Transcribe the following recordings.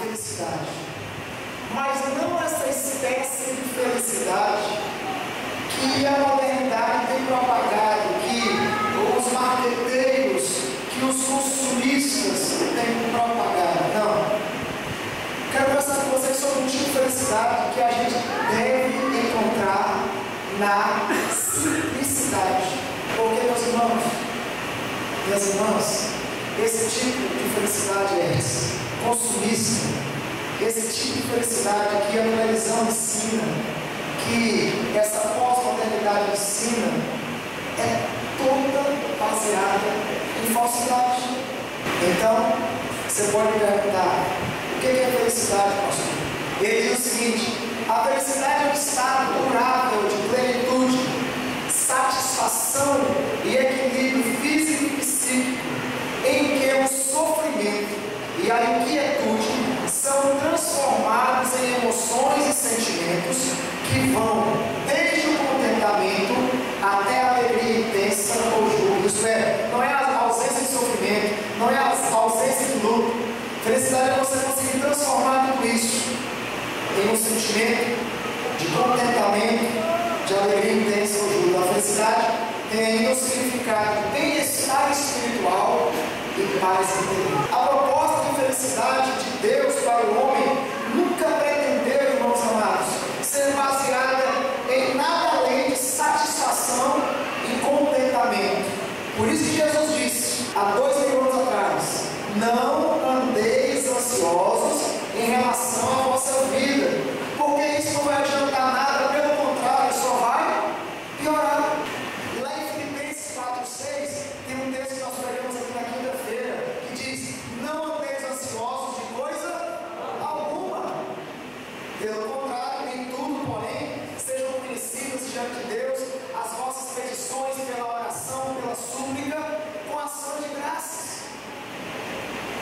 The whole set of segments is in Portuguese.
felicidade. Mas não essa espécie de felicidade que a modernidade tem propagado, que os marqueteiros, que os consumistas têm propagado. Não. Quero conversar com vocês sobre um tipo de felicidade que a gente deve encontrar na simplicidade. Porque, meus irmãos, minhas irmãs, esse tipo de felicidade é essa, consumista. Esse tipo de felicidade que a televisão ensina, que essa pós-modernidade ensina, é toda baseada em falsidade. Então, você pode me perguntar, o que é felicidade, pastor? Ele diz o seguinte: a felicidade é um estado durável de plenitude, satisfação e equilíbrio físico e psíquico, em que o sofrimento e a inquietude são transformados em emoções e sentimentos que vão desde o contentamento até a alegria intensa ou júbilo. Isso é, não é a ausência de sofrimento, não é a ausência de luto. Felicidade é você conseguir transformar tudo isso em um sentimento de contentamento, de alegria intensa ou júbilo. A felicidade tem ainda o significado de bem-estar espiritual e paz interior. A proposta de felicidade de Deus para o homem nunca pretendeu, irmãos amados, ser baseada em nada além de satisfação e contentamento. Por isso que Jesus disse, há 2000 anos atrás: não andeis ansiosos em relação à vossa vida, porque isso não vai adiantar nada, pelo contrário, só vai piorar. E lá em Filipenses 4:6 tem um texto que nós pregamos aqui na quinta-feira, que diz: não andeis ansiosos de coisa alguma. Pelo contrário, em tudo, porém, sejam conhecidas diante de Deus as vossas petições pela oração, pela súplica, com ação de graças.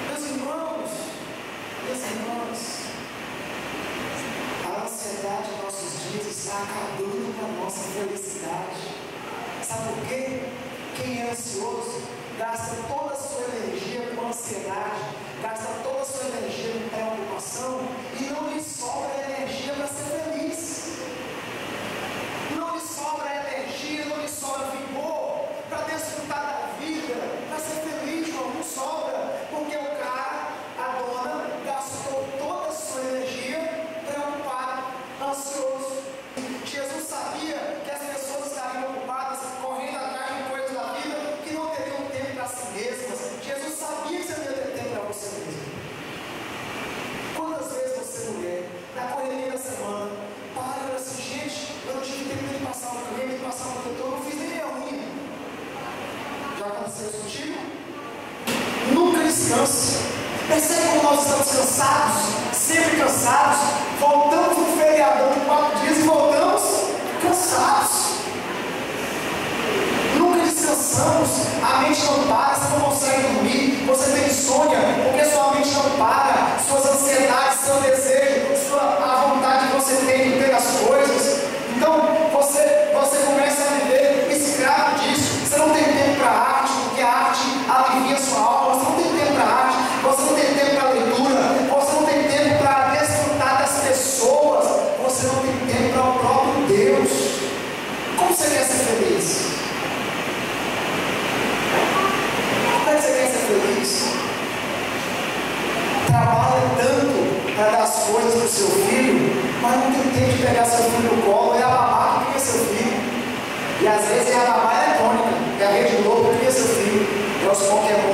Meus irmãos, minhas irmãs, a ansiedade dos nossos dias está acabando com a nossa felicidade. Sabe por quê? Quem é ansioso gasta toda a sua energia com ansiedade, gasta toda a sua energia com preocupação e não lhe sobra energia para ser feliz. Não lhe sobra energia, não lhe sobra vigor para desfrutar da vida, para ser feliz, não sobra, porque o cara, a dona, gastou toda a sua energia preocupado, ansioso. Jesus sabia que as pessoas estariam ocupadas, correndo atrás de coisas da vida, que não teriam tempo para si mesmas. Jesus sabia que você não ia ter tempo para você mesmo. Quantas vezes você, mulher, na correria da semana, para e fala assim: gente, eu não tive tempo de passar no caminho, de passar no protetor, eu não fiz nem minha unha. Já aconteceu isso contigo? Nunca descansa. Percebe como nós estamos cansados, sempre cansados, voltamos no feriadão de 4 dias e voltamos cansados. Nunca descansamos, a mente não para, você não consegue dormir, você tem insônia, porque sua mente não para, suas ansiedades, seu desejo, a vontade que você tem de ter as coisas. Então você começa a viver escravo disso. Você não tem tempo para a arte, porque a arte alivia a sua alma. Você não tem tempo para a arte, você não tem tempo para a leitura, você não tem tempo para desfrutar das pessoas, você não tem tempo para o próprio Deus. Como você quer ser feliz? Como é que você quer ser feliz? Trabalha tanto para dar as coisas para o seu filho, mas não tem tempo de pegar seu filho no colo. É a babá que cria seu filho. E às vezes é a babá eletrônica, é a Rede Globo que cria seu filho. É os Pokémon